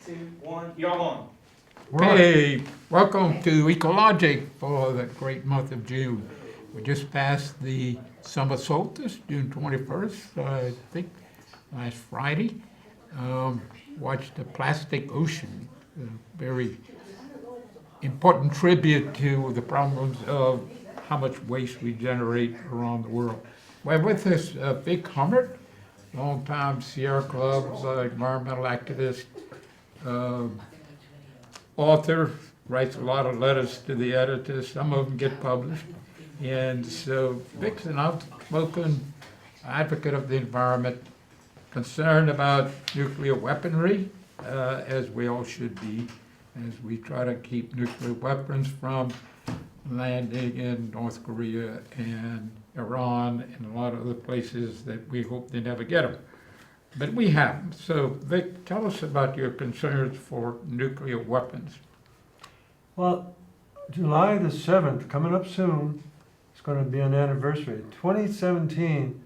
2, 1, you're on. Hey, welcome to Ecologic for the great month of June. We just passed the summer solstice, June 21st, I think, last Friday. Watched the plastic ocean, a very important tribute to the problems of how much waste we generate around the world. We're with us, Vick Hummert, longtime Sierra Club environmental activist, author, writes a lot of letters to the editors, some of them get published. And so Vick's an outspoken advocate of the environment, concerned about nuclear weaponry, as we all should be, as we try to keep nuclear weapons from landing in North Korea and Iran and a lot of other places that we hope they never get them. But we have them. So Vic, tell us about your concerns for nuclear weapons. Well, July the 7th, coming up soon, it's going to be an anniversary. 2017,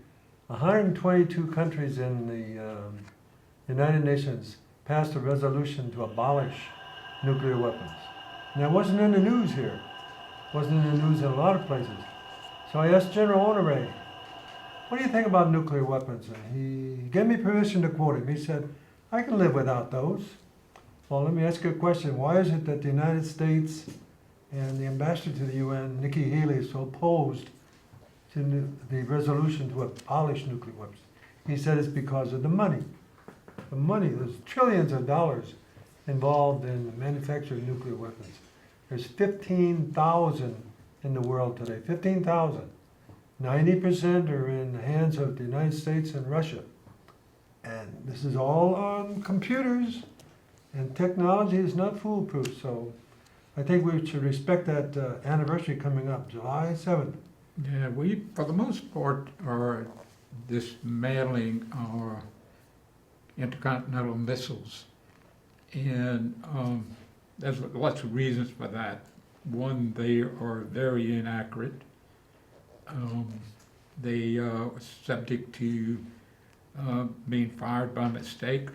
122 countries in the United Nations passed a resolution to abolish nuclear weapons. And it wasn't in the news here. It wasn't in the news in a lot of places. So I asked General Honore, what do you think about nuclear weapons? And he gave me permission to quote him. He said, I can live without those. Well, let me ask you a question. Why is it that the United States and the ambassador to the UN, Nikki Haley, is so opposed to the resolution to abolish nuclear weapons? He said it's because of the money. The money, there's trillions of dollars involved in the manufacture of nuclear weapons. There's 15,000 in the world today, 15,000. 90% are in the hands of the United States and Russia. And this is all on computers, and technology is not foolproof. So I think we should respect that anniversary coming up, July 7th. Yeah, we, for the most part, are dismantling our intercontinental missiles. And there's lots of reasons for that. One, they are very inaccurate. They are subject to being fired by mistake.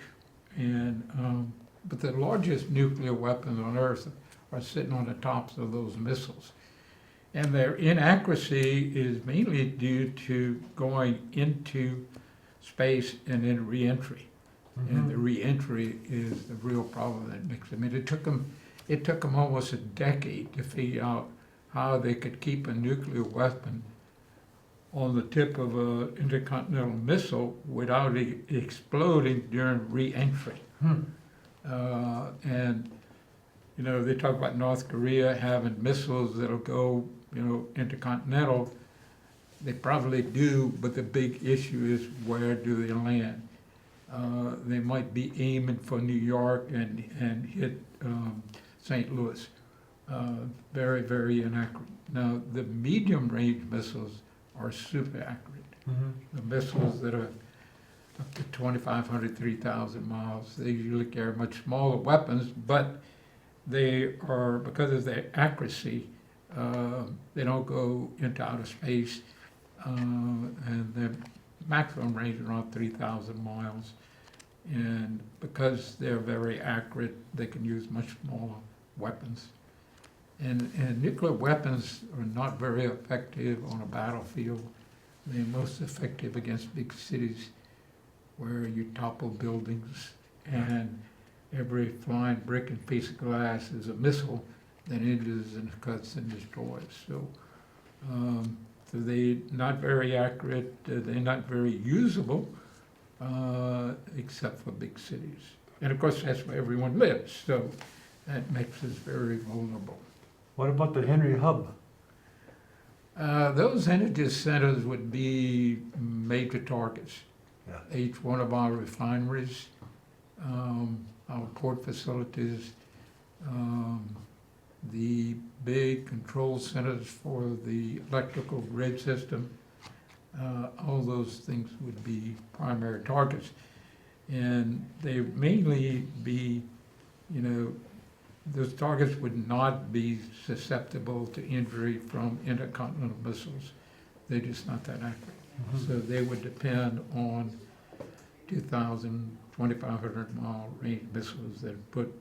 And but the largest nuclear weapons on Earth are sitting on the tops of those missiles. And their inaccuracy is mainly due to going into space and then re-entry. Mm-hmm. And the re-entry is the real problem that makes them. I mean, it took them almost a decade to figure out how they could keep a nuclear weapon on the tip of an intercontinental missile without it exploding during re-entry. And you know, they talk about North Korea having missiles that'll go, you know, intercontinental. They probably do, but the big issue is where do they land? They might be aiming for New York and hit St. Louis. Very, very inaccurate. Now, the medium-range missiles are super accurate. Mm-hmm. The missiles that are up to 2,500, 3,000 miles, they usually carry much smaller weapons, but they are, because of their accuracy, they don't go into outer space, and their maximum range is around 3,000 miles. And because they're very accurate, they can use much smaller weapons. And nuclear weapons are not very effective on a battlefield. They're most effective against big cities where you topple buildings and every flying brick and piece of glass is a missile that enters and cuts and destroys. So, so they're not very accurate, they're not very usable, except for big cities. And of course, that's where everyone lives, so that makes us very vulnerable. What about the Henry Hub? Those energy centers would be major targets. Yeah. Each one of our refineries, our port facilities, the big control centers for the electrical grid system, all those things would be primary targets. And they mainly be, you know, those targets would not be susceptible to injury from intercontinental missiles. They're just not that accurate. Mm-hmm. So they would depend on 2,000, 2,500-mile range missiles that put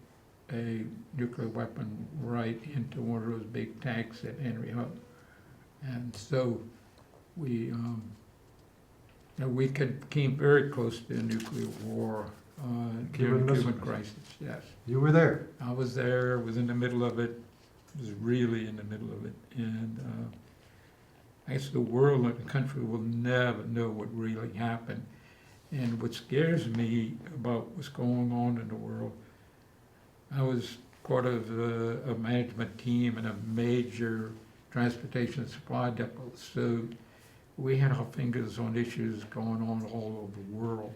a nuclear weapon right into one of those big tanks at Henry Hub. And so we, we came very close to a nuclear war during the Cuban crisis, yes. You were there. I was there, was in the middle of it, was really in the middle of it. And I guess the world and the country will never know what really happened. And what scares me about what's going on in the world, I was part of a management team in a major transportation supply depot. So we had our fingers on issues going on all over the world.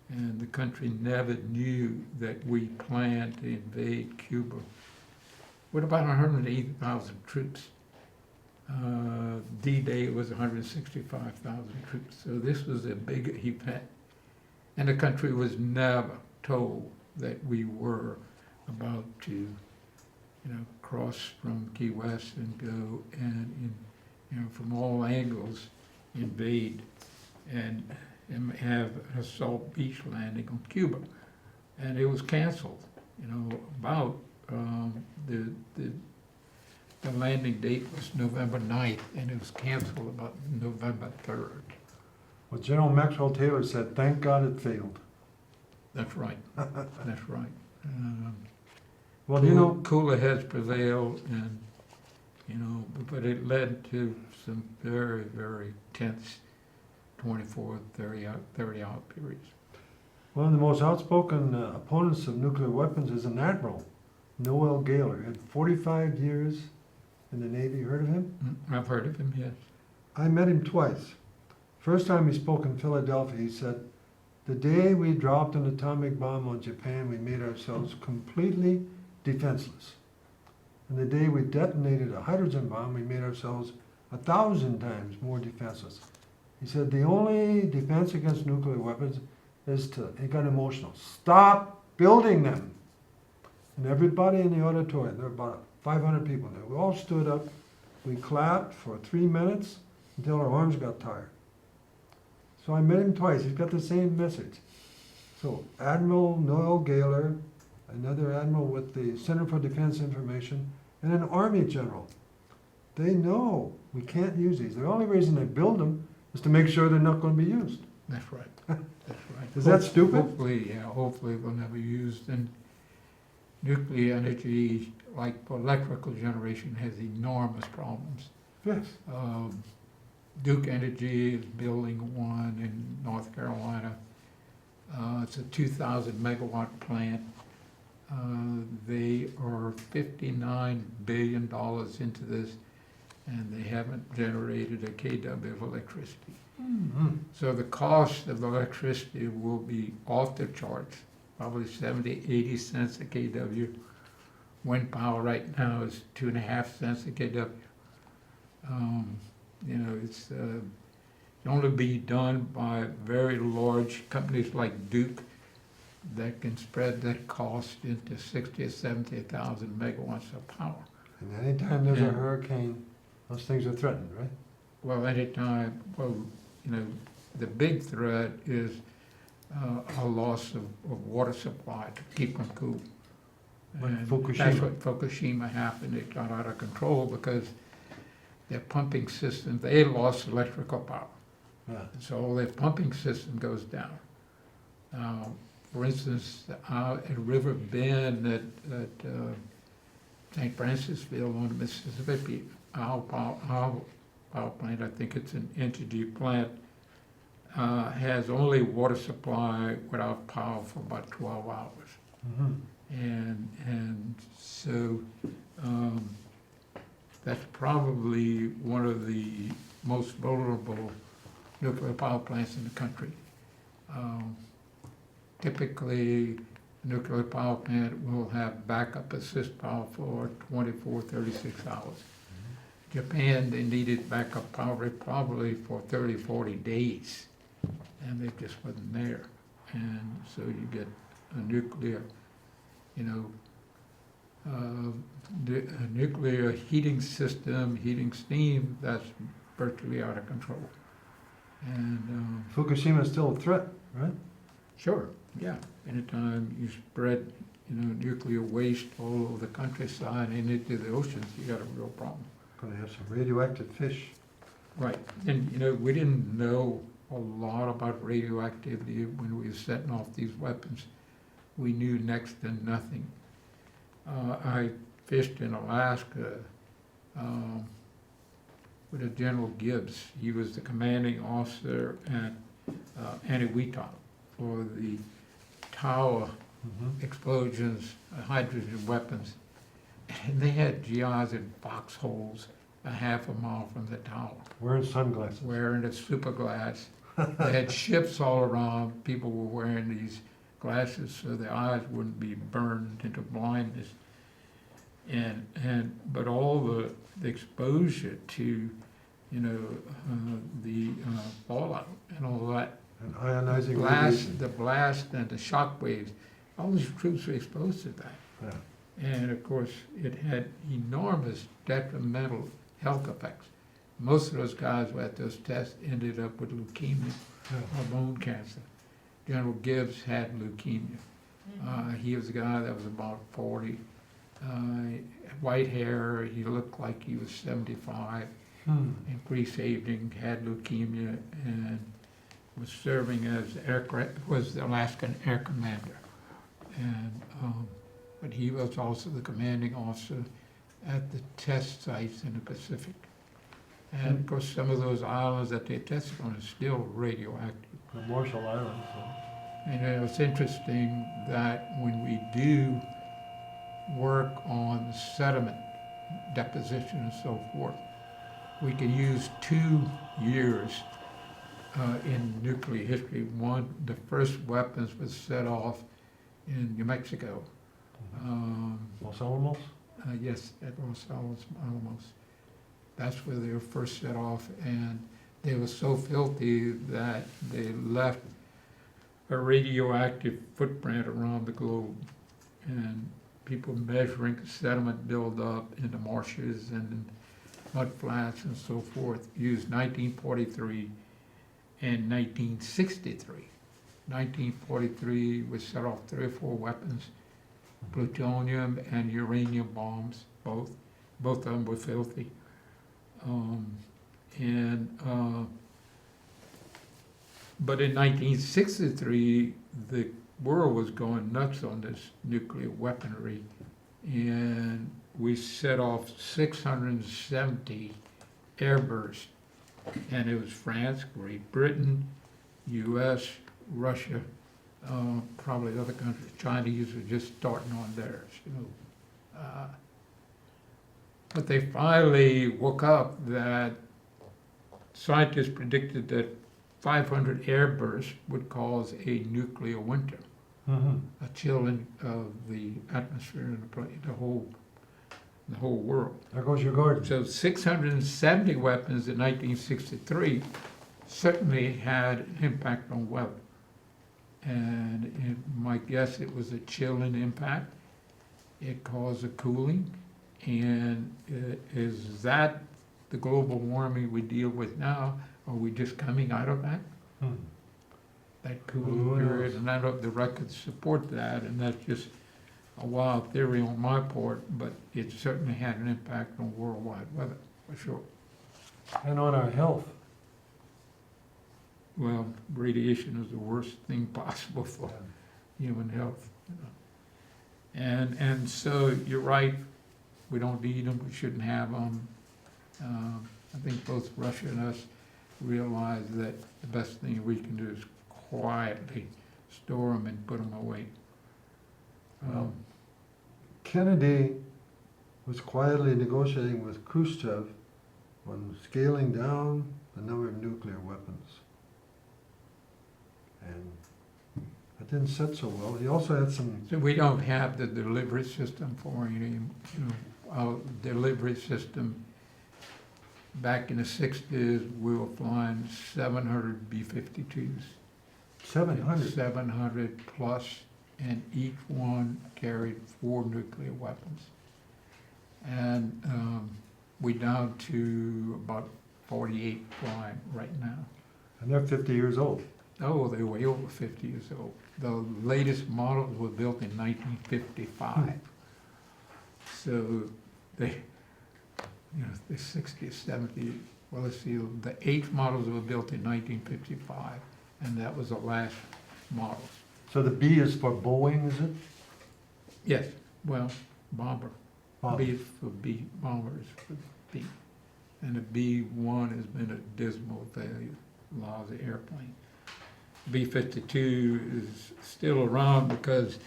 And the country never knew that we planned to invade Cuba with about 180,000 troops. D-Day was 165,000 troops. So this was a big event. And the country was never told that we were about to, cross from Key West and go and, from all angles invade and have an assault beach landing on Cuba. And it was canceled, about the landing date was November 9th, and it was canceled about November 3rd. Well, General Maxwell Taylor said, thank God it failed. That's right. That's right. Well, cooler heads prevailed, and but it led to some very, very tense 24, 30-hour periods. one of the most outspoken opponents of nuclear weapons is an admiral, Noel Gaylor. He had 45 years in the Navy. You heard of him? I've heard of him, yes. I met him twice. First time he spoke in Philadelphia, he said, the day we dropped an atomic bomb on Japan, we made ourselves completely defenseless. And the day we detonated a hydrogen bomb, we made ourselves 1,000 times more defenseless. He said, the only defense against nuclear weapons is to, he got emotional, stop building them. And everybody in the auditorium, there were about 500 people there, we all stood up, we clapped for 3 minutes until our arms got tired. So I met him twice. He's got the same message. So Admiral Noel Gaylor, another admiral with the Center for Defense Information, and an Army general. They know we can't use these. The only reason they build them is to make sure they're not going to be used. That's right. That's right. Is that stupid? Hopefully they'll never be used. And nuclear energy, like for electrical generation, has enormous problems. Yes. Duke Energy is building one in North Carolina. It's a 2,000 megawatt plant. They are $59 billion into this, and they haven't generated a kW of electricity. Mm-hmm. So the cost of the electricity will be off the charts, probably 70, 80 cents a kW. Wind power right now is 2.5 cents a kW. It's can only be done by very large companies like Duke that can spread that cost into 60 or 70,000 megawatts of power. And anytime there's a hurricane, those things are threatened, right? Well, the big threat is a loss of water supply to keep them cool. Like And Fukushima. that's what Fukushima happened. It got out of control because their pumping system, they lost electrical power. Yeah. So their pumping system goes down. For instance, at River Bend at St. Francisville on the Mississippi, our power plant, I think it's an energy plant, has only water supply without power for about 12 hours. Mm-hmm. And so that's probably one of the most vulnerable nuclear power plants in the country. Typically, a nuclear power plant will have backup assist power for 24, 36 hours. Mm-hmm. Japan, they needed backup power probably for 30, 40 days, and they just wasn't there. And so you get a nuclear, a nuclear heating system, heating steam, that's virtually out of control. And Fukushima is still a threat, right? sure, Yeah, anytime you spread, nuclear waste all over the countryside and into the oceans, you got a real problem. Gonna have some radioactive fish. Right, and, we didn't know a lot about radioactivity when we were setting off these weapons. We knew next to nothing. I fished in Alaska, with a General Gibbs. He was the commanding officer at Eniwetok for the tower explosions, hydrogen weapons. And they had GIs in foxholes a half a mile from the tower, Wearing sunglasses. wearing a super glass. They had ships all around. People were wearing these glasses so their eyes wouldn't be burned into blindness. But all the exposure to, the fallout and all that, And ionizing radiation. the blast and the shock waves, all these troops were exposed to that. Yeah. And of course, it had enormous detrimental health effects. Most of those guys who had those tests ended up with leukemia or bone cancer. General Gibbs had leukemia. He was a guy that was about 40, white hair, he looked like he was 75, increased aging, had leukemia, and was serving as was the Alaskan Air Commander. And, but he was also the commanding officer at the test sites in the Pacific. And of course, some of those islands that they tested on are still radioactive. The Marshall Islands. And it's interesting that when we do work on sediment deposition and so forth, we can use 2 years in nuclear history. One, the first weapons was set off in New Mexico. Los Alamos? Yes, at Los Alamos. That's where they were first set off, and they were so filthy that they left a radioactive footprint around the globe. And people measuring sediment buildup in the marshes and mud flats and so forth used 1943 and 1963. 1943 was set off 3 or 4 weapons, plutonium and uranium bombs, both of them were filthy. But in 1963, the world was going nuts on this nuclear weaponry, and we set off 670 airbursts, and it was France, Great Britain, U.S., Russia, probably other countries. Chinese were just starting on theirs, But they finally woke up that scientists predicted that 500 airbursts would cause a nuclear winter, a chilling of the atmosphere and the whole world. There goes your garden. So 670 weapons in 1963 certainly had an impact on weather. And my guess, it was a chilling impact. It caused a cooling. And is that the global warming we deal with now? Are we just coming out of that? That cooling period, and I don't know if the records support that, and that's just a wild theory on my part, but it certainly had an impact on worldwide weather, for sure. And on our health. Well, radiation is the worst thing possible for human health. And so you're right, we don't need them, we shouldn't have them. I think both Russia and us realize that the best thing we can do is quietly store them and put them away. Kennedy was quietly negotiating with Khrushchev on scaling down the number of nuclear weapons. And that didn't set so well. He also had some... So we don't have the delivery system for any, our delivery system. Back in the 60s, we were flying 700 B-52s. 700? 700 plus, and each one carried 4 nuclear weapons. And we're down to about 48 flying right now. And they're 50 years old. Oh, they're way over 50 years old. The latest models were built in 1955. So they, they're 60, 70, well, let's see, the H models were built in 1955, and that was the last models. So the B is for Boeing, is it? Yes, well, bomber. Bomber. B is for B, bomber is for B. And the B-1 has been a dismal failure, lousy of the airplane. B-52 is still around because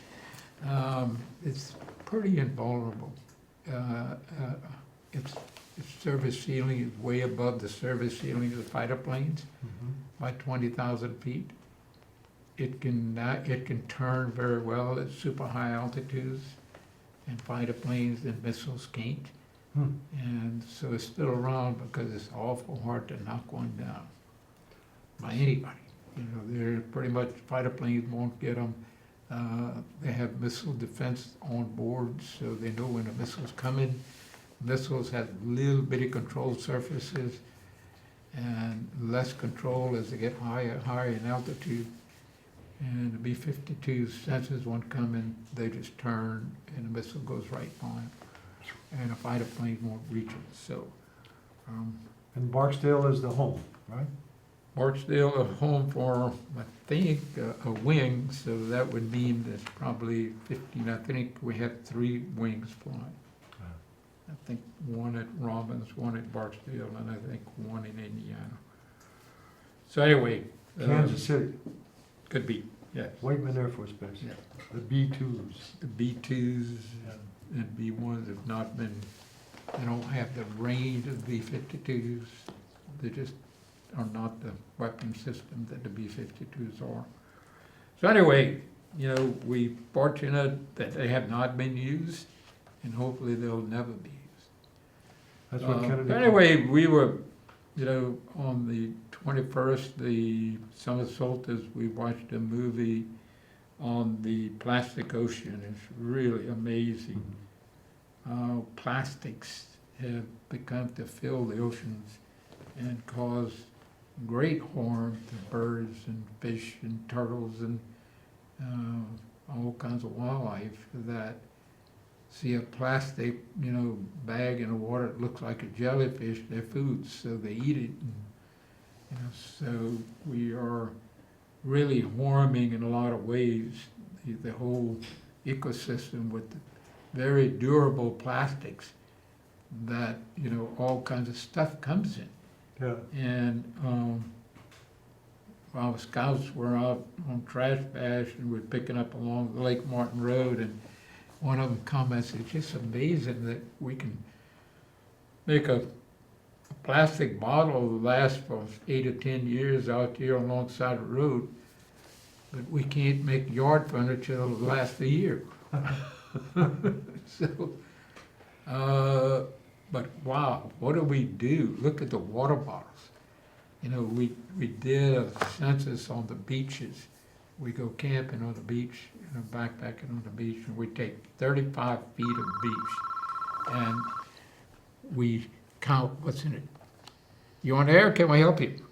it's pretty invulnerable. Its service ceiling is way above the service ceiling of the fighter planes by 20,000 feet. It can turn very well at super high altitudes, and fighter planes and missiles can't. And so it's still around because it's awful hard to knock one down by anybody. They're pretty much, fighter planes won't get them. They have missile defense on board, so they know when a missile's coming. Missiles have little bitty control surfaces and less control as they get higher in altitude. And the B-52 senses one coming, they just turn and the missile goes right by them. And a fighter plane won't reach it, so. And Barksdale is the home, right? Barksdale, a home for, I think, a wing, so that would mean there's probably 15, I think we have 3 wings flying. I think one at Robbins, one at Barksdale, and I think one in Indiana. So anyway. Kansas City, Could be, yes. Whiteman Air Force Base, Yeah. the B-2s. The B-2s and B-1s have not been, they don't have the range of B-52s. They just are not the weapon system that the B-52s are. So anyway, we're fortunate that they have not been used, and hopefully they'll never be used. That's what Kennedy. Anyway, we were, on the 21st, the summer solstice, we watched a movie on the plastic ocean. It's really amazing how plastics have begun to fill the oceans and cause great harm to birds and fish and turtles and all kinds of wildlife that see a plastic, bag in the water that looks like a jellyfish, their food, so they eat it. And, so we are really harming in a lot of ways the whole ecosystem with very durable plastics that, all kinds of stuff comes in. Yeah. And our scouts were out on trash bash and we're picking up along the Lake Martin Road, and one of them comments, it's just amazing that we can make a plastic bottle last for 8 or 10 years out here alongside the road, but we can't make yard furniture that'll last a year. So, but wow, what do we do? Look at the water bottles. We did a census on the beaches. We go camping on the beach, backpacking on the beach, and we take 35 feet of beach, and we count what's in it. You on air? Can we help you?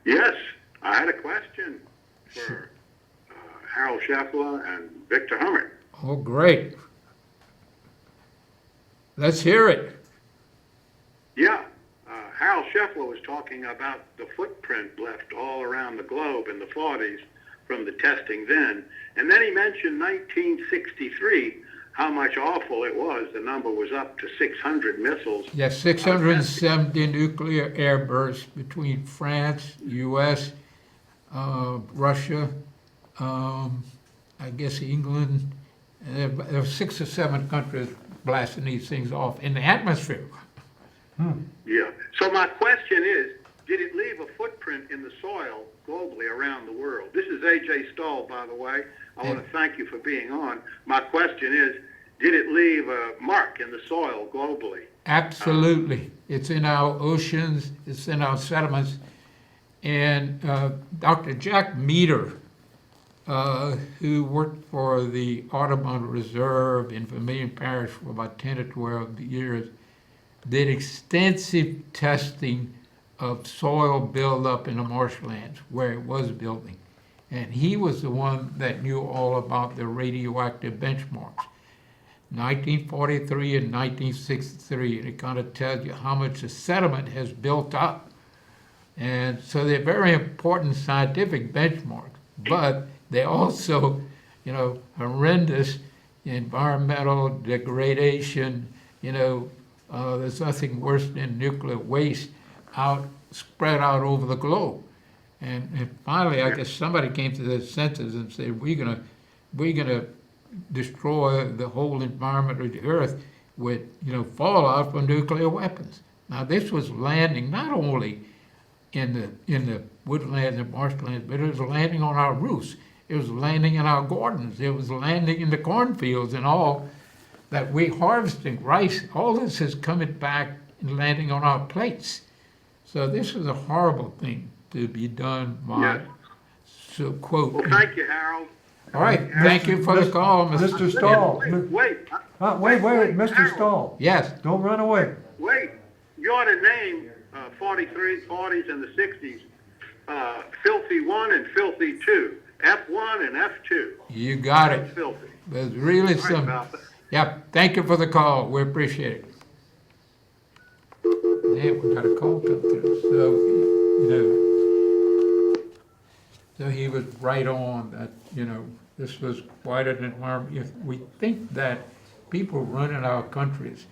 Yes, I had a question for Harold Scheffler and Victor Hummert. Oh, great. Let's hear it. Yeah, Harold Scheffler was talking about the footprint left all around the globe in the 40s from the testing then. And then he mentioned 1963, how much awful it was. The number was up to 600 missiles. Yes, 670 nuclear airbursts between France, U.S., Russia, I guess England. There were 6 or 7 countries blasting these things off in the atmosphere. Yeah. So my question is, did it leave a footprint in the soil globally around the world? This is A.J. Stahl, by the way. I want to thank you for being on. My question is, did it leave a mark in the soil globally? Absolutely. It's in our oceans, it's in our sediments. And Dr. Jack Meter, who worked for the Audubon Reserve in Vermilion Parish for about 10 or 12 years, did extensive testing of soil buildup in the marshlands where it was building. And he was the one that knew all about the radioactive benchmarks. 1943 and 1963, and it kind of tells you how much the sediment has built up. And so they're very important scientific benchmarks, but they also, horrendous environmental degradation. There's nothing worse than nuclear waste spread out over the globe. And finally, I guess somebody came to their senses and said, we're gonna destroy the whole environment of the earth with, fallout from nuclear weapons. Now, this was landing not only in the woodlands and marshlands, but it was landing on our roofs. It was landing in our gardens. It was landing in the cornfields and all that we harvesting rice. All this is coming back and landing on our plates. So this is a horrible thing to be done by, Yes. so quote. Well, thank you, Harold. All right, thank you for the call, Mr. Stahl. Wait, Wait, Harold. Mr. Stahl. Yes, Don't run away. Wait, you ought to name 43, 40s, and the 60s Filthy 1 and Filthy 2. F1 and F2. you got That's it. filthy. There's really All right, some, pal. yep, thank you for the call, we appreciate it. Yeah, we got a call come through, so he was right on that, this was quite an environment. If we think that people running our countries,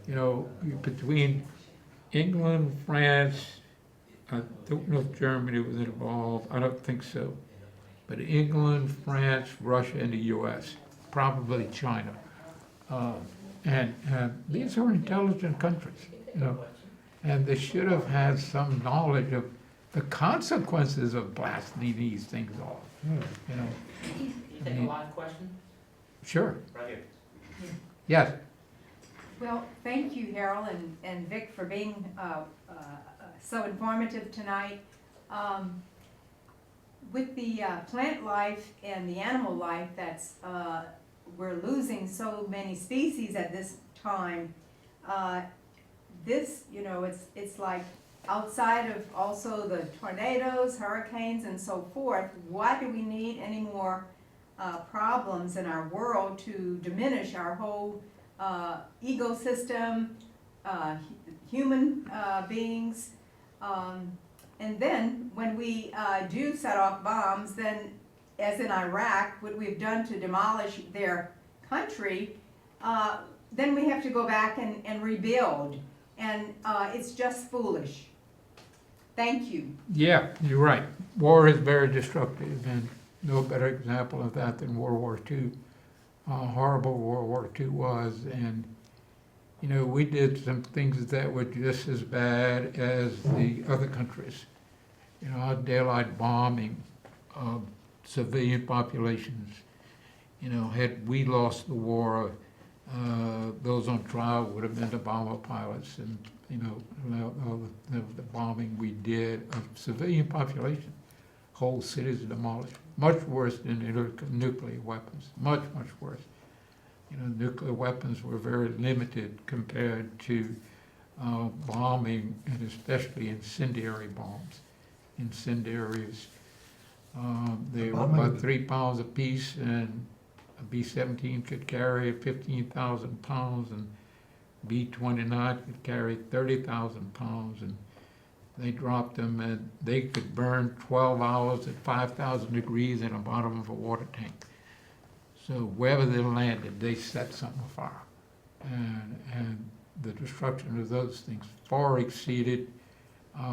between England, France, I don't know if Germany was involved, I don't think so. But England, France, Russia, and the US, probably China. And these are intelligent countries, and they should have had some knowledge of the consequences of blasting these things off, Take a live question? Sure, Right here. yes. Well, thank you, Harold and Vic, for being so informative tonight. With the plant life and the animal life that's, we're losing so many species at this time, this, it's like outside of also the tornadoes, hurricanes, and so forth, why do we need any more problems in our world to diminish our whole ecosystem, human beings? And then when we do set off bombs, then as in Iraq, what we've done to demolish their country, then we have to go back and rebuild. And it's just foolish. Thank you. Yeah, you're right. War is very destructive, and no better example of that than World War II. How horrible World War II was, and we did some things that were just as bad as the other countries. Our daylight bombing of civilian populations. Had we lost the war, those on trial would have been the bomber pilots, and the bombing we did of civilian population, whole cities demolished. Much worse than nuclear weapons. Much, much worse. Nuclear weapons were very limited compared to bombing, and especially incendiary bombs. Incendiaries, they were about 3 pounds apiece, and a B-17 could carry 15,000 pounds, and B-29 could carry 30,000 pounds, and they dropped them, and they could burn 12 hours at 5,000 degrees in the bottom of a water tank. So wherever they landed, they set something afire. And the destruction of those things far exceeded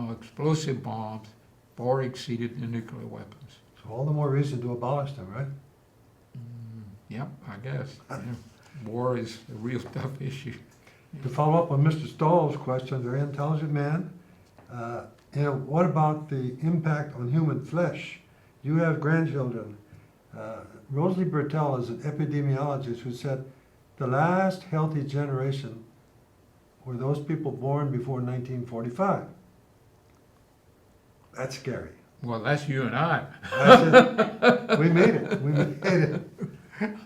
explosive bombs, far exceeded the nuclear weapons. So all the more reason to abolish them, right? Yep, I guess. War is a real tough issue. To follow up on Mr. Stahl's question, very intelligent man, what about the impact on human flesh? You have grandchildren. Rosalie Bertel is an epidemiologist who said the last healthy generation were those people born before 1945. That's scary. Well, that's you and I. That's it. We made it. We made it.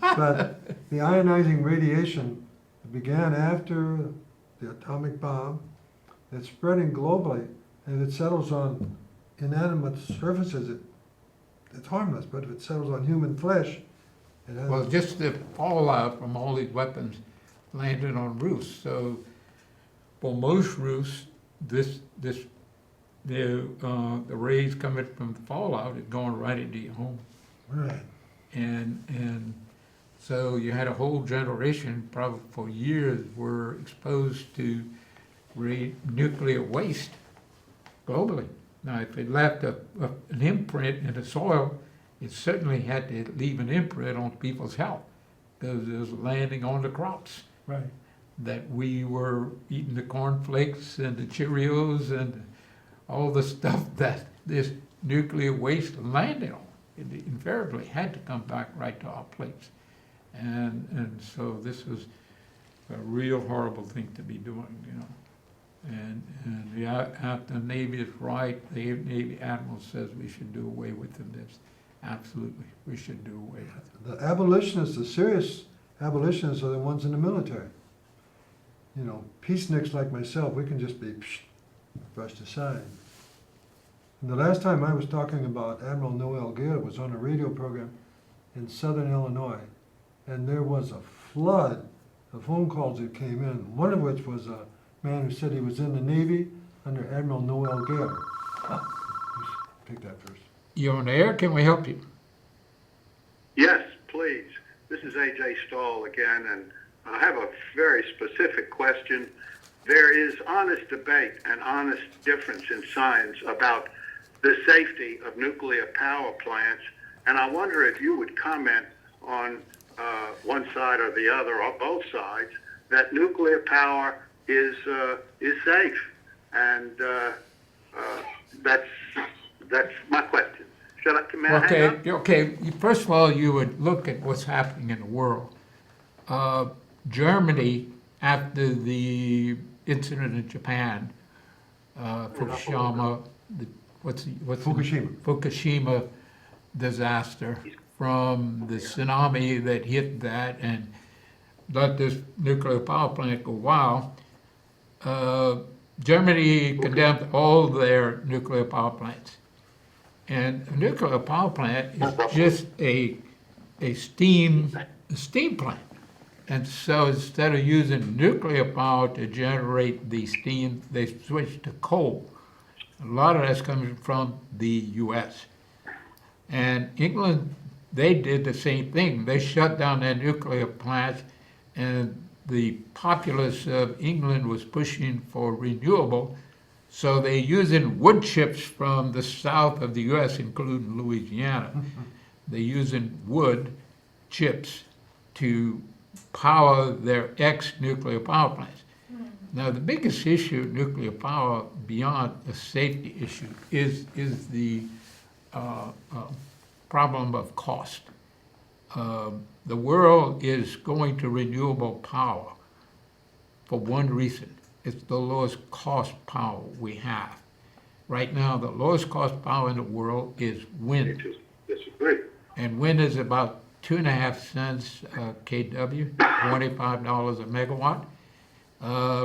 But the ionizing radiation began after the atomic bomb. It's spreading globally, And if it settles on inanimate surfaces, it's harmless, but if it settles on human flesh, it has. Well, just the fallout from all these weapons landed on roofs. So for most roofs, the rays coming from the fallout is going right into your home. Right. And so you had a whole generation, probably for years, were exposed to nuclear waste globally. Now, if it left an imprint in the soil, it certainly had to leave an imprint on people's health, because it was landing on the crops. Right. That we were eating the cornflakes and the Cheerios and all the stuff that this nuclear waste landed on. It invariably had to come back right to our plates. And so this was a real horrible thing to be doing, you know. And the Navy is right, the Navy Admiral says we should do away with this. Absolutely, we should do away with it. The abolitionists, the serious abolitionists are the ones in the military. You know, peaceniks like myself, we can just be brushed aside. And the last time I was talking about Admiral Noel Gale was on a radio program in southern Illinois, and there was a flood of phone calls that came in, one of which was a man who said he was in the Navy under Admiral Noel Gale. Take that first. You're on the air, can we help you? Yes, please. This is A.J. Stahl again, and I have a very specific question. There is honest debate and honest difference in science about the safety of nuclear power plants, and I wonder if you would comment on one side or the other, or both sides, that nuclear power is safe, and that's my question. May I hang up? Okay. First of all, you would look at what's happening in the world. Germany, after the incident in Japan, Fukushima, Fukushima disaster, from the tsunami that hit that and let this nuclear power plant go wild, Germany condemned all their nuclear power plants. And a nuclear power plant is just a steam plant. And so instead of using nuclear power to generate the steam, they switched to coal. A lot of that's coming from the U.S. And England, they did the same thing. They shut down their nuclear plants, and the populace of England was pushing for renewable. So they're using wood chips from the south of the U.S., including Louisiana. They're using wood chips to power their ex-nuclear power plants. Now, the biggest issue of nuclear power, beyond a safety issue, is the problem of cost. The world is going to renewable power for one reason. It's the lowest cost power we have. Right now, the lowest cost power in the world is wind. Disagree. And wind is about 2.5 cents kW, $25 a megawatt.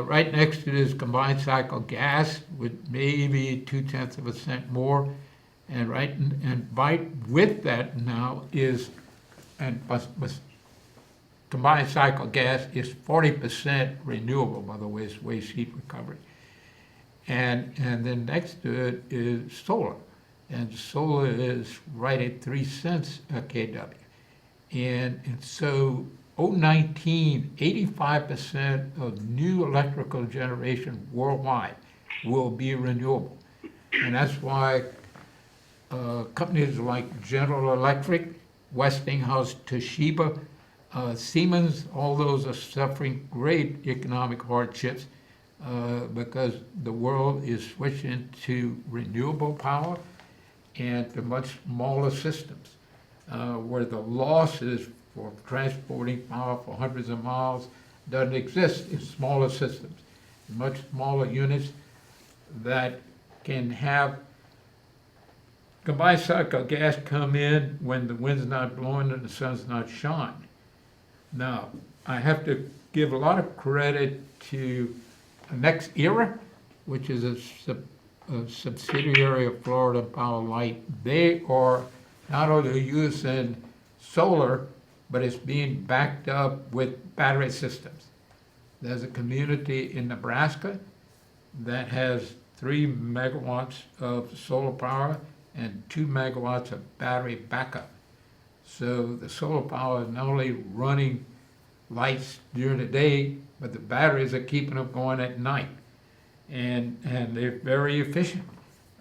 Right next to this combined cycle gas with maybe 0.2 cents more. And right with that now is, combined cycle gas is 40% renewable, by the way, it's waste heat recovery. And then next to it is solar. And solar is right at 3 cents a kW. And so 2019, 85% of new electrical generation worldwide will be renewable. And that's why companies like General Electric, Westinghouse, Toshiba, Siemens, all those are suffering great economic hardships because the world is switching to renewable power and to much smaller systems where the losses for transporting power for hundreds of miles doesn't exist in smaller systems, much smaller units that can have combined cycle gas come in when the wind's not blowing and the sun's not shining. Now, I have to give a lot of credit to Next Era, which is a a subsidiary of Florida Power Light. They are not only using solar, but it's being backed up with battery systems. There's a community in Nebraska that has 3 megawatts of solar power and 2 megawatts of battery backup. So the solar power is not only running lights during the day, but the batteries are keeping them going at night. And they're very efficient.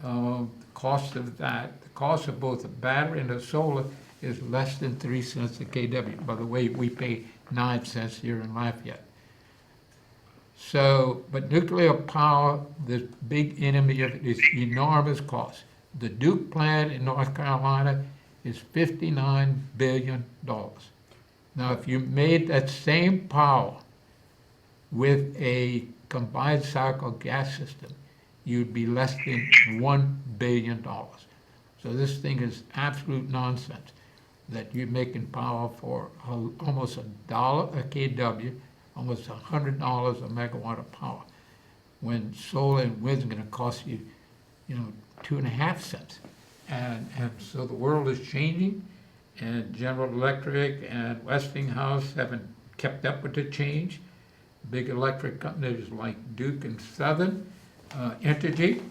The cost of that, the cost of both the battery and the solar is less than 3 cents a kW. By the way, we pay 9 cents here in Lafayette. So, but nuclear power, the big enemy of it is enormous cost. The Duke plant in North Carolina is $59 billion. Now, if you made that same power with a combined cycle gas system, you'd be less than $1 billion. So this thing is absolute nonsense, that you're making power for almost $1 a kW, almost $100 a megawatt of power, when solar and wind is gonna cost you, 2.5 cents. And so the world is changing, and General Electric and Westinghouse haven't kept up with the change. Big electric companies like Duke and Southern Energy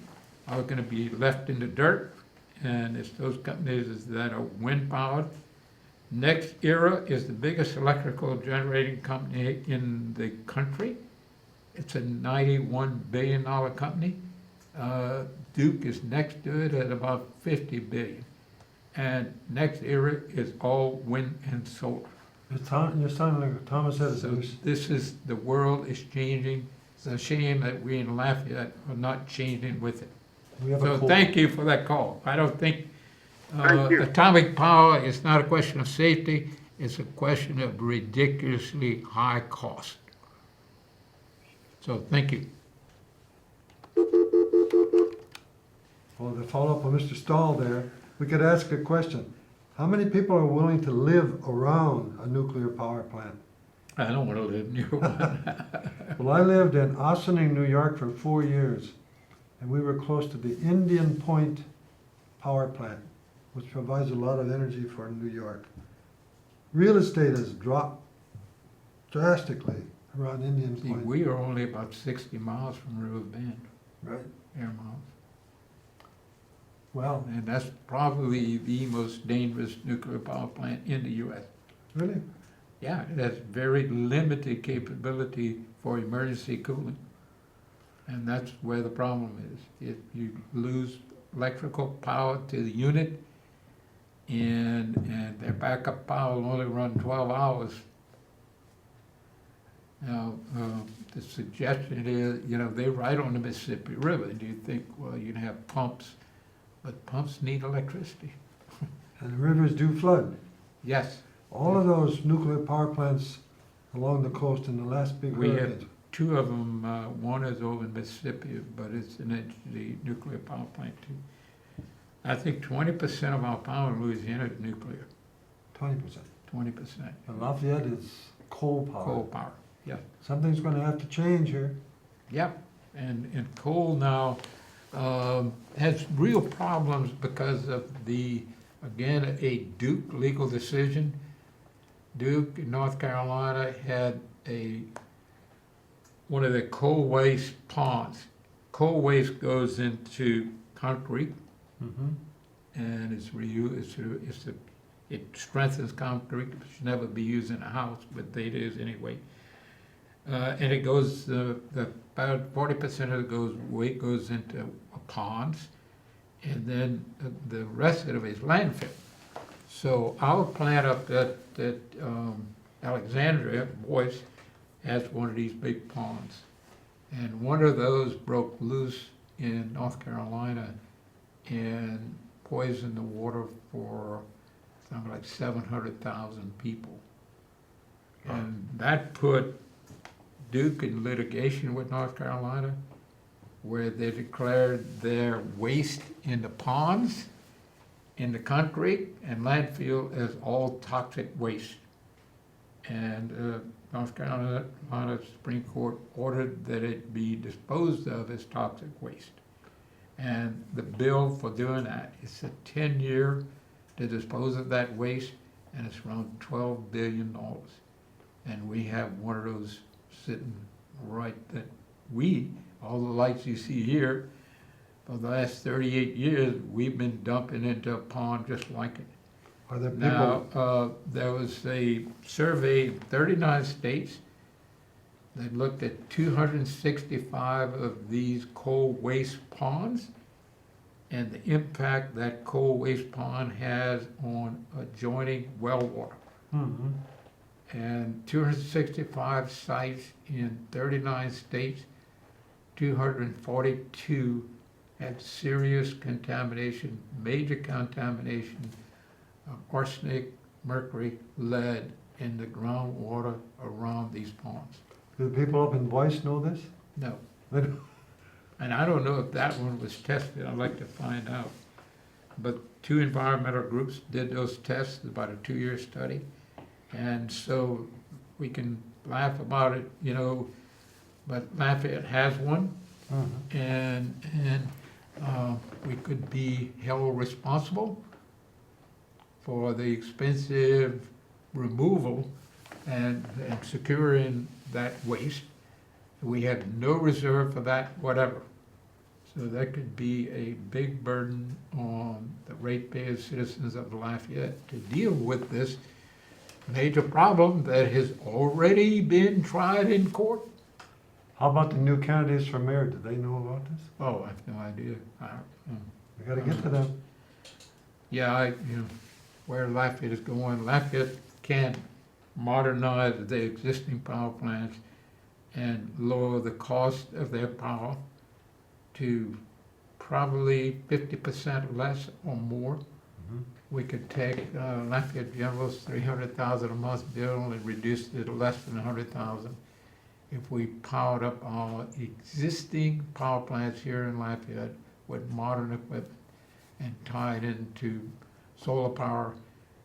are going to be left in the dirt, and it's those companies that are wind powered. Next Era is the biggest electrical generating company in the country. It's a $91 billion company. Duke is next to it at about $50 billion. And Next Era is all wind and solar. You're sounding like Thomas Edison. So this is, the world is changing. It's a shame that we in Lafayette are not changing with it. We have a So coal- thank you for that call. I don't think Thank you. atomic power is not a question of safety, it's a question of ridiculously high cost. So thank you. Well, to follow up on Mr. Stahl there, we could ask a question. How many people are willing to live around a nuclear power plant? I don't want to live near one. Well, I lived in Ossining, New York for 4 years, and we were close to the Indian Point power plant, which provides a lot of energy for New York. Real estate has dropped drastically around Indian See, Point. we are only about 60 miles from River Bend, Right. air miles. Well, And that's probably the most dangerous nuclear power plant in the US. really? Yeah, it has very limited capability for emergency cooling. And that's where the problem is. If you lose electrical power to the unit and their backup power will only run 12 hours. Now, the suggestion is, they're right on the Mississippi River. Do you think, well, you can have pumps, but pumps need electricity. And the rivers do flood. Yes, All of those nuclear power plants along the coast in the last big we have hurricanes. 2 of them. One is over in Mississippi, but it's an energy nuclear power plant too. I think 20% of our power in Louisiana is nuclear, 20%. 20% And Lafayette is coal power. coal power. Yeah, Something's gonna have to change here. yep. And coal now has real problems because of again, a Duke legal decision. Duke in North Carolina had one of the coal waste ponds. Coal waste goes into concrete and it's reused. It strengthens concrete. It should never be used in a house, but it is anyway. And it goes, about 40% of the weight goes into ponds, and then the rest of it is landfill. So our plant up at Alexandria, Boyce, has one of these big ponds. And one of those broke loose in North Carolina and poisoned the water for something like 700,000 people. And that put Duke in litigation with North Carolina, where they declared their waste in the ponds, in the concrete, and landfill as all toxic waste. And North Carolina Supreme Court ordered that it be disposed of as toxic waste. And the bill for doing that, it's a 10-year to dispose of that waste, and it's around $12 billion. And we have one of those sitting right that all the lights you see here, for the last 38 years, we've been dumping into a pond just like it. Are there Now, people, there was a survey in 39 states that looked at 265 of these coal waste ponds and the impact that coal waste pond has on adjoining well water. mhm. And 265 sites in 39 states, 242 had serious contamination, major contamination of arsenic, mercury, lead in the groundwater around these ponds. Do the people up in Boyce know this? No, They don't. and I don't know if that one was tested, I'd like to find out. But 2 environmental groups did those tests, about a 2-year study. And so we can laugh about it, but Lafayette has one, Mhm. and we could be held responsible for the expensive removal and securing that waste. We have no reserve for that, whatever. So that could be a big burden on the ratepayers, citizens of Lafayette to deal with this major problem that has already been tried in court. How about the new candidates for mayor? Do they know about this? Oh, I have no idea. We gotta get to them. Yeah, where Lafayette is going, Lafayette can modernize the existing power plants and lower the cost of their power to probably 50% less or more. Mhm. We could take Lafayette General's $300,000 a month bill and reduce it to less than $100,000 if we powered up our existing power plants here in Lafayette with modern equipment and tied into solar power.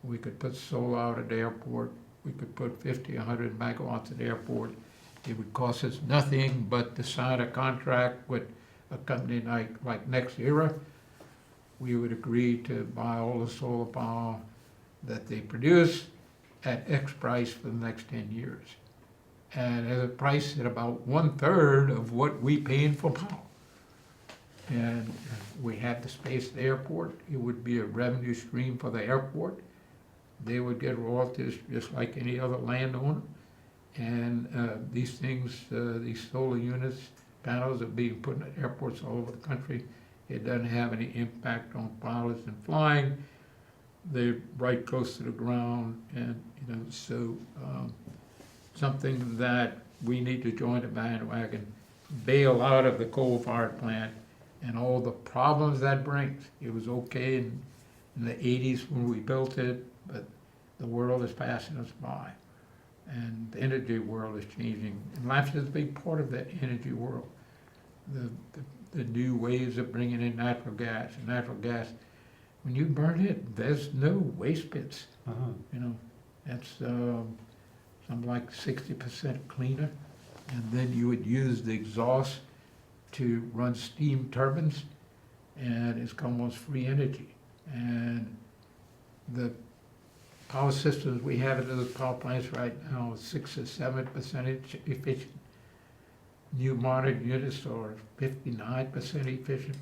We could put solar out at the airport. We could put 50, 100 megawatts at the airport. It would cost us nothing but to sign a contract with a company like NextEra. We would agree to buy all the solar power that they produce at X price for the next 10 years. And at a price at about 1/3 of what we paying for power. And we have the space at the airport. It would be a revenue stream for the airport. They would get royalties just like any other landowner. And these things, these solar units, panels are being put in airports all over the country. It doesn't have any impact on pilots and flying. They're right close to the ground, and so something that we need to join the bandwagon, bail out of the coal-fired plant and all the problems that brings. It was okay in the 80s when we built it, but the world is passing us by. And the energy world is changing. And Lafayette is a big part of that energy world. The new ways of bringing in natural gas. And natural gas, when you burn it, there's no waste pits. Uh-huh. That's something like 60% cleaner. And then you would use the exhaust to run steam turbines, and it's almost free energy. And the power systems we have at those power plants right now are 6 or 7% efficient. New modern units are 59% efficient.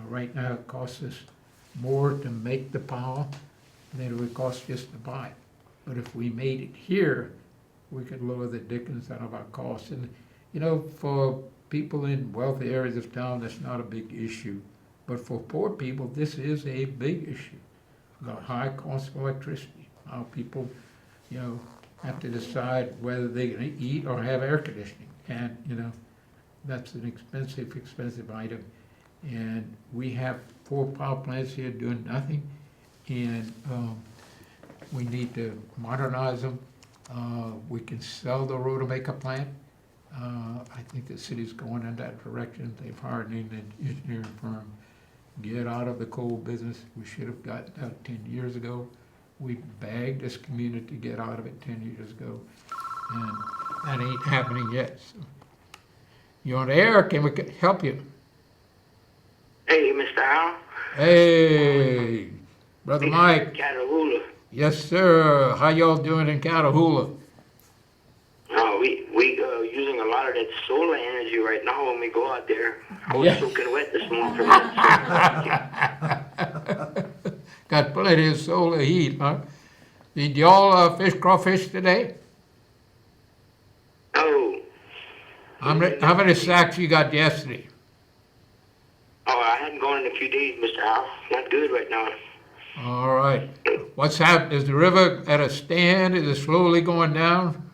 Right now it costs us more to make the power than it would cost just to buy it. But if we made it here, we could lower the dickens out of our costs. And for people in wealthy areas of town, that's not a big issue. But for poor people, this is a big issue. The high cost of electricity, how people, have to decide whether they're going to eat or have air conditioning. And, that's an expensive item. And we have 4 power plants here doing nothing. And we need to modernize them. We can sell the Rotamaker plant. I think the city's going in that direction. They've hired an engineering firm. Get out of the coal business. We should have gotten out 10 years ago. We begged this community to get out of it 10 years ago. And that ain't happening yet. So. You on the air? Can we help you? Hey, Mr. Al. Hey, Brother Mike. Catahoula. Yes, sir. How y'all doing in Catahoula? We using a lot of that solar energy right now when we go out there. I was Yeah. soaking wet this morning from that. Got plenty of solar heat, huh? Did y'all fish crawfish today? Oh, How many sacks you got yesterday? I hadn't gone in a few days, Mr. Al. Not good right now. All right. What's happened? Is the river at a stand? Is it slowly going down?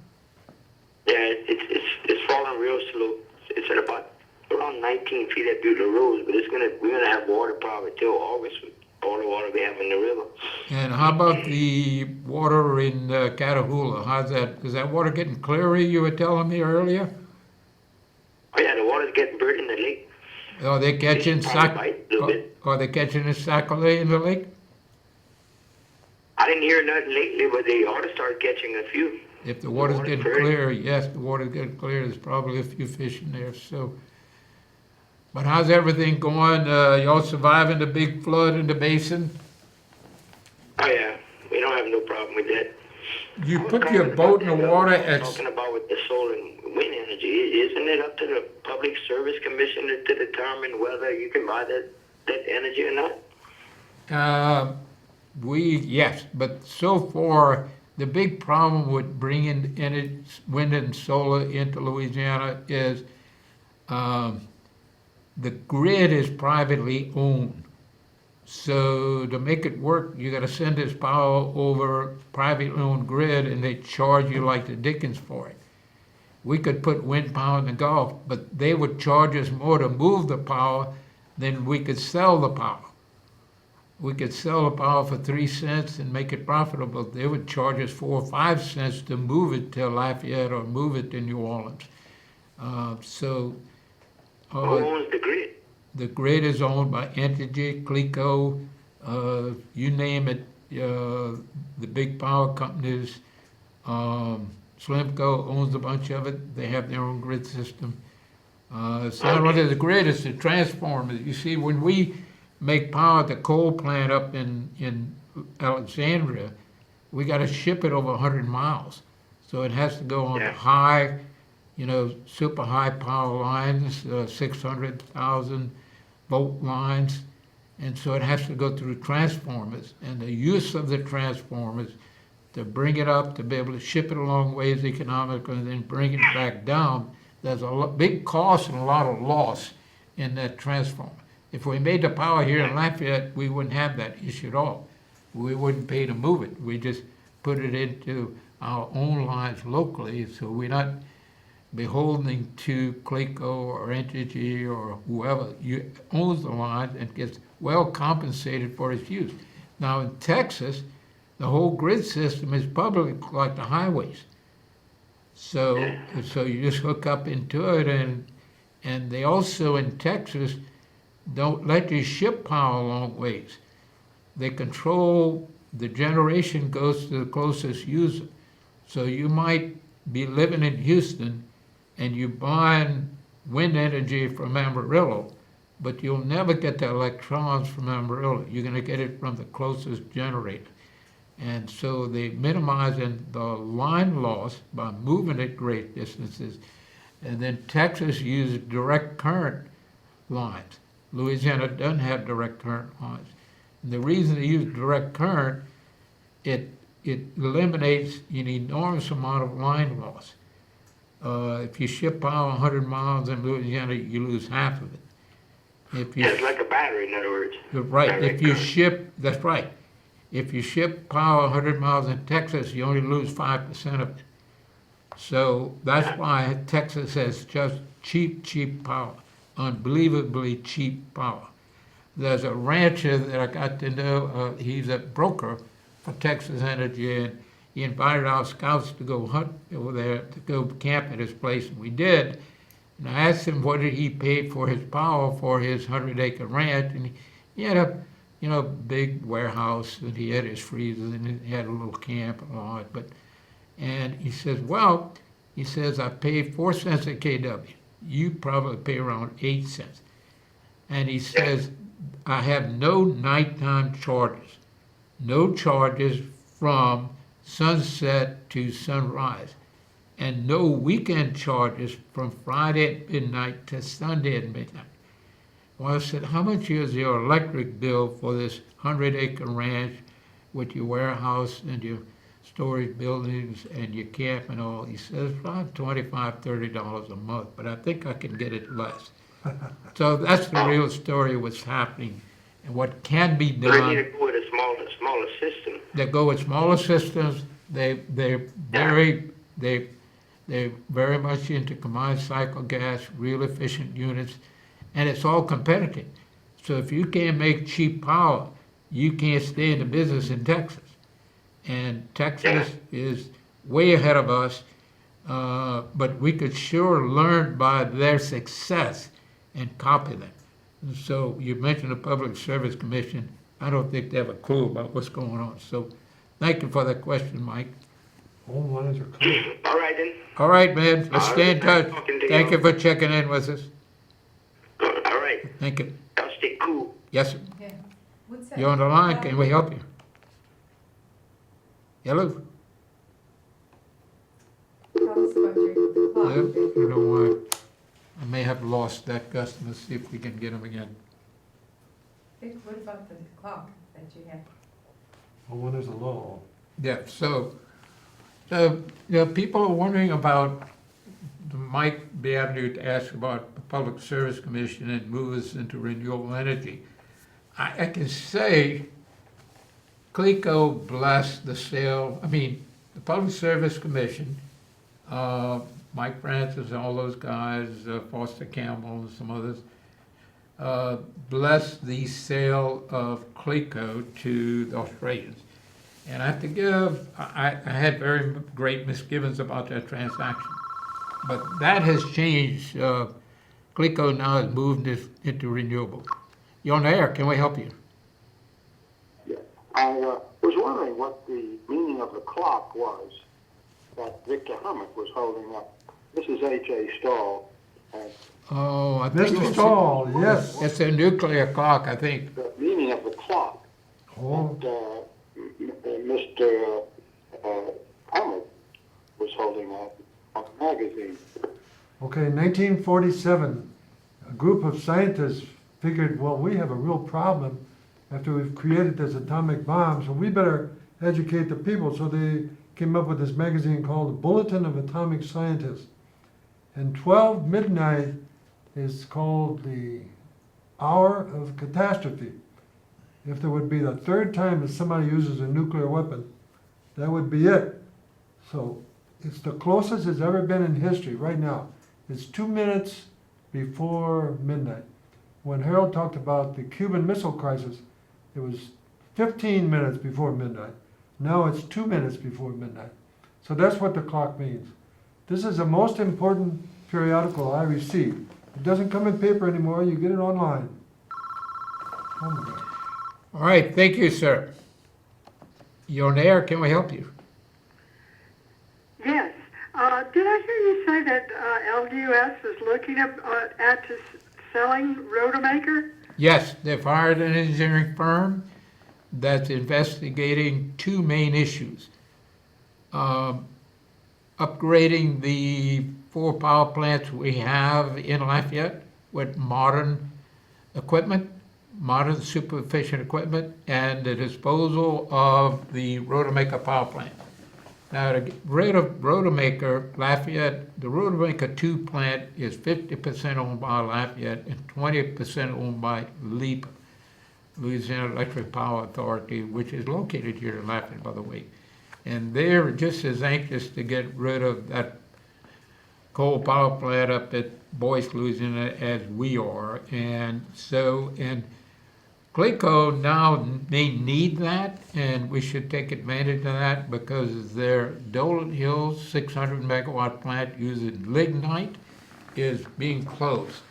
Yeah, it's falling real slow. It's at about around 19 feet at Butler Road, but we're gonna have water probably till August with all the water we have in the river. And how about the water in Catahoula? How's that? Is that water getting clearer, you were telling me earlier? Oh yeah, the water's getting bird in the lake. Are they catching Probably bite a little bit. Are they catching a sac-a-lay in the lake? I didn't hear nothing lately, but they ought to start catching a few. If the water's water's getting pretty. clear, yes, the water's getting clear, there's probably a few fish in there, so. But how's everything going? Y'all surviving the big flood in the basin? Oh yeah, we don't have no problem with that. You put your boat in the water at, Talking about with the solar and wind energy, isn't it up to the Public Service Commission to determine whether you can buy that energy or not? yes, but so far, the big problem with bringing wind and solar into Louisiana is the grid is privately owned. So to make it work, you gotta send this power over privately owned grid and they charge you like the dickens for it. We could put wind power in the Gulf, but they would charge us more to move the power than we could sell the power. We could sell the power for 3 cents and make it profitable. They would charge us 4 or 5 cents to move it to Lafayette or move it to New Orleans. Who owns the grid? The grid is owned by Entergy, Clico, you name it, the big power companies. Slimco owns a bunch of it. They have their own grid system. It's not really the grid, it's the transformers. You see, when we make power at the coal plant up in Alexandria, we got to ship it over 100 miles. So it has to go on Yeah. high, super high power lines, 600,000 volt lines. And so it has to go through transformers. And the use of the transformers to bring it up, to be able to ship it a long ways economically, and then bring it back down, there's a big cost and a lot of loss in that transformer. If we made the power here in Lafayette, we wouldn't have that issue at all. We wouldn't pay to move it. We just put it into our own lines locally, so we're not beholden to Clico or Entergy or whoever owns the line and gets well compensated for its use. Now in Texas, the whole grid system is public like the highways. So you just hook up into it, and they also in Texas don't let you ship power a long ways. They control the generation goes to the closest user. So you might be living in Houston and you buying wind energy from Amarillo, but you'll never get the electrons from Amarillo. You're going to get it from the closest generator. And so they minimizing the line loss by moving it great distances. And then Texas uses direct current lines. Louisiana doesn't have direct current lines. And the reason they use direct current, it eliminates an enormous amount of line loss. If you ship power 100 miles in Louisiana, you lose half of it. It's like a battery, in other words. Right, Direct current. that's right. If you ship power 100 miles in Texas, you only lose 5% of it. So that's why Texas has just cheap power, unbelievably cheap power. There's a rancher that I got to know, he's a broker for Texas Energy, and he invited our scouts to go hunt over there, to go camp at his place, and we did. And I asked him what did he pay for his power for his 100-acre ranch, and he had a big warehouse, and he had his freezer, and he had a little camp and all that. And he says, I pay 4 cents a kW. You probably pay around 8 cents. And he says, I have no nighttime charges, no charges from sunset to sunrise, and no weekend charges from Friday at midnight to Sunday at midnight. Well, I said, how much is your electric bill for this 100-acre ranch with your warehouse and your storage buildings and your camp and all? He says, about $25, $30 a month, but I think I can get it less. So that's the real story of what's happening and what can be So they need to done. go with a smaller system. They go with smaller systems. They're very much into combined cycle gas, real efficient units, and it's all competitive. So if you can't make cheap power, you can't stay in the business in Texas. And Texas is way ahead of us, but we could sure learn by their success and copy them. So you mentioned the Public Service Commission. I don't think they have a clue about what's going on. So thank you for that question, Mike. All lines are clear. All right then. All right, man, let's All stay in right, touch. nice talking to Thank you. you for checking in with us. All right. Thank you. Y'all stay cool. Yes, sir. Yeah. What's that? You're on the line. Can we help you? Hello? Tell us about your clock. Yep, you know what? I may have lost that customer. See if we can get him again. Vic, what about the clock that you have? Well, when there's a lull. Yeah, so, people are wondering about, might be avenue to ask about the Public Service Commission and move us into renewable energy. I can say, CLECO blessed the sale, the Public Service Commission, Mike Francis and all those guys, Foster Campbell and some others, blessed the sale of CLECO to the Australians. And I have to give, I had very great misgivings about that transaction. But that has changed. CLECO now has moved this into renewable. You're on the air, can we help you? Yeah. I was wondering what the meaning of the clock was that Vick Hummert was holding up. This is H.A. Stahl, and Oh, I think Mr. Stahl, yes. it's a nuclear clock, I think. the meaning of the clock Oh, that Mr. Hummert was holding up on the magazine. okay, 1947, a group of scientists figured, well, we have a real problem after we've created this atomic bomb, so we better educate the people. So they came up with this magazine called the Bulletin of Atomic Scientists. And 12 midnight is called the hour of catastrophe. If there would be the third time that somebody uses a nuclear weapon, that would be it. So it's the closest it's ever been in history right now. It's 2 minutes before midnight. When Harold talked about the Cuban Missile Crisis, it was 15 minutes before midnight. Now it's 2 minutes before midnight. So that's what the clock means. This is the most important periodical I receive. It doesn't come in paper anymore, you get it online. Oh my God. All right, thank you, sir. You're on the air, can we help you? Yes. Did I hear you say that LUS is looking at selling Rotamaker? Yes, they've hired an engineering firm that's investigating two main issues. Upgrading the 4 power plants we have in Lafayette with modern equipment, modern super efficient equipment, and the disposal of the Rotamaker power plant. Now, to get rid of Rotamaker, Lafayette, the Rotamaker 2 plant is 50% owned by Lafayette and 20% owned by LEPA, Louisiana Electric Power Authority, which is located here in Lafayette, by the way. And they're just as anxious to get rid of that coal power plant up at Boyce, Louisiana, as we are. And so, CLECO now may need that, and we should take advantage of that because their Dolan Hills 600 megawatt plant using lignite is being closed.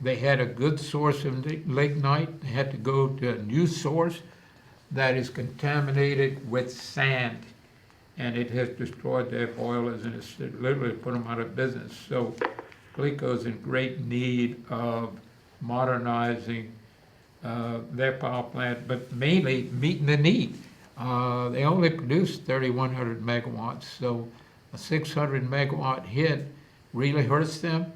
They had a good source of lignite. They had to go to a new source that is contaminated with sand, and it has destroyed their boilers, and it's literally put them out of business. So CLECO is in great need of modernizing their power plant, but mainly meeting the need. They only produce 3,100 megawatts, so a 600 megawatt hit really hurts them,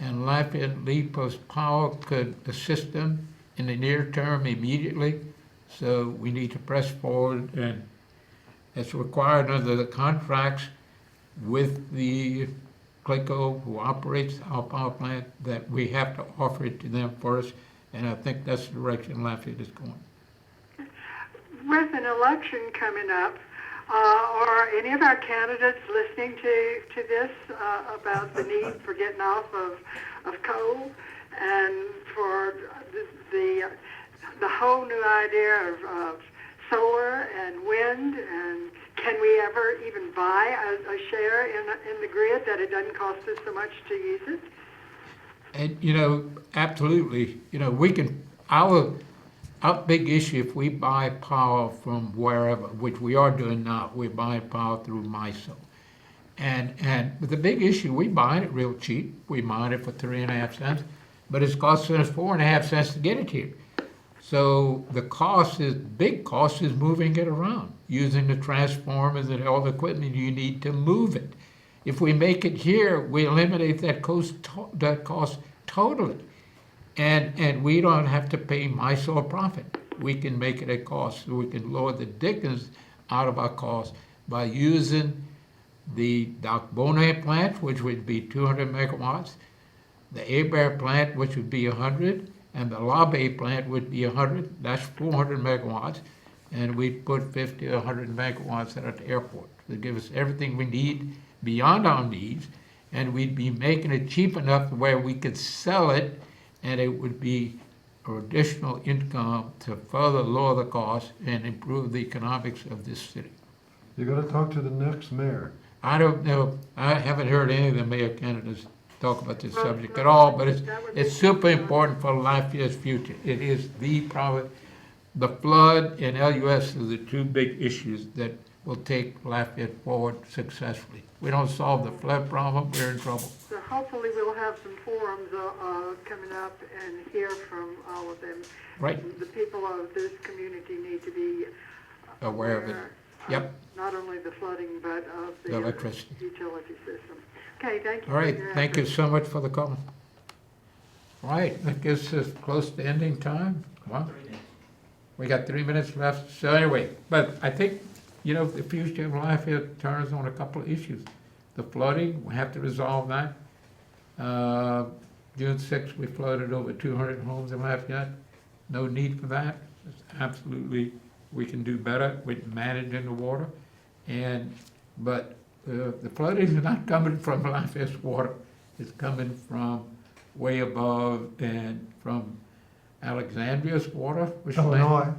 and Lafayette Lead Post Power could assist them in the near term immediately. So we need to press forward, and it's required under the contracts with the CLECO, who operates our power plant, that we have to offer it to them first, and I think that's the direction Lafayette is going. With an election coming up, are any of our candidates listening to this about the need for getting off of coal and for the whole new idea of solar and wind, and can we ever even buy a share in the grid that it doesn't cost us so much to use it? And, absolutely, we can, our big issue, if we buy power from wherever, which we are doing now, we're buying power through MISO. And with the big issue, we buying it real cheap. We buying it for 3.5 cents, but it's costing us 4.5 cents to get it here. So the big cost is moving it around, using the transformers and all the equipment you need to move it. If we make it here, we eliminate that cost totally. And we don't have to pay MISO a profit. We can make it a cost, so we can lower the dickens out of our costs by using the Doc Bonet plant, which would be 200 megawatts, the Abair plant, which would be 100, and the La Bay plant would be 100. That's 400 megawatts, and we'd put 50 or 100 megawatts at the airport to give us everything we need beyond our needs, and we'd be making it cheap enough where we could sell it, and it would be additional income to further lower the cost and improve the economics of this city. You gotta talk to the next mayor. I don't know, I haven't heard any of the mayor candidates talk about this subject at all, but it's super important for Lafayette's future. It is the flood and LUS are the two big issues that will take Lafayette forward successfully. We don't solve the flood problem, we're in trouble. So hopefully we'll have some forums coming up and hear from all of them. Right. The people of this community need to be Aware of it. Yep. Not only the flooding, but of The the electricity. utility system. Okay, thank you. All right, for your thank you effort. so much for the call. All right, that gets us close to ending time. Well, we got 3 minutes left, so anyway, but I think, the future of Lafayette turns on a couple of issues. The flooding, we have to resolve that. June 6th, we flooded over 200 homes in Lafayette. No need for that. It's absolutely, we can do better with managing the water. But the flooding is not coming from Lafayette's water. It's coming from way above and from Alexandria's water, which Illinois.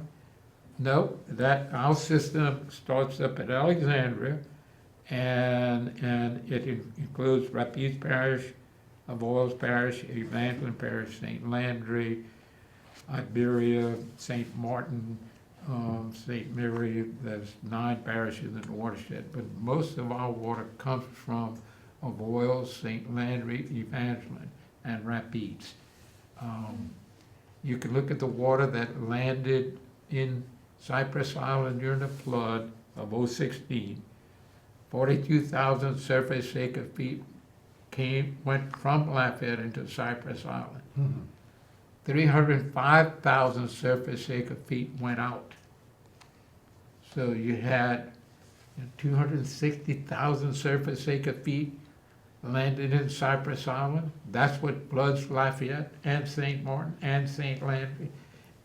No, our system starts up at Alexandria, and it includes Rapides Parish, Avoyelles Parish, Evangeline Parish, St. Landry, Iberia, St. Martin, St. Mary. There's 9 parishes in the watershed, but most of our water comes from Avoyelles, St. Landry, Evangeline, and Rapides. You can look at the water that landed in Cypress Island during the flood of 2016. 42,000 surface acre feet went from Lafayette into Cypress Island. Mhm. 305,000 surface acre feet went out. So you had 260,000 surface acre feet landed in Cypress Island. That's what floods Lafayette and St. Martin and St. Landry.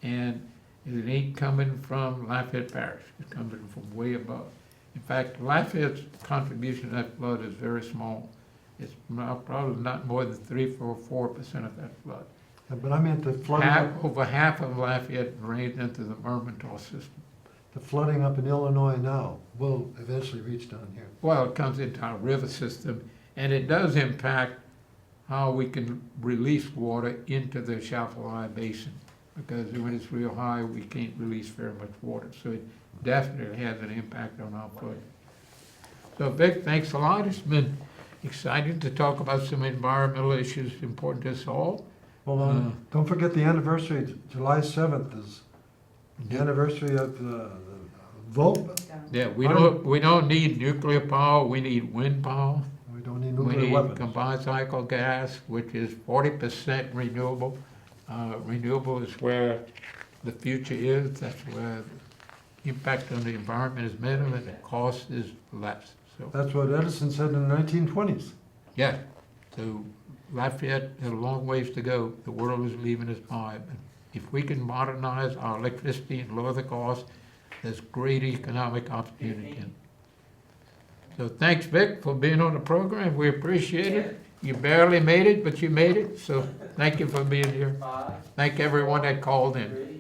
And it ain't coming from Lafayette Parish. It's coming from way above. In fact, Lafayette's contribution to that flood is very small. It's probably not more than 3 or 4% of that flood. But I meant the flooding, Over half of Lafayette drained into the Mermentau system. the flooding up in Illinois now will eventually reach down here. Well, it comes into our river system, and it does impact how we can release water into the Chapelai Basin, because when it's real high, we can't release very much water. So it definitely has an impact on our flood. So Vic, thanks a lot. It's been exciting to talk about some environmental issues important to us all. Well, don't forget the anniversary, July 7th is the anniversary of the vote. Yeah, we don't need nuclear power, we need wind power. We don't need We nuclear need weapons. combined cycle gas, which is 40% renewable. Renewable is where the future is, that's where the impact on the environment is minimal and the cost is less. So, That's what Edison said in the 1920s. yeah, so Lafayette had a long ways to go. The world is leaving us behind. But if we can modernize our electricity and lower the cost, there's great economic opportunity. So thanks, Vic, for being on the program. We appreciate it. You barely made it, but you made it, so thank you for being here. 5, Thank everyone that called in. 3,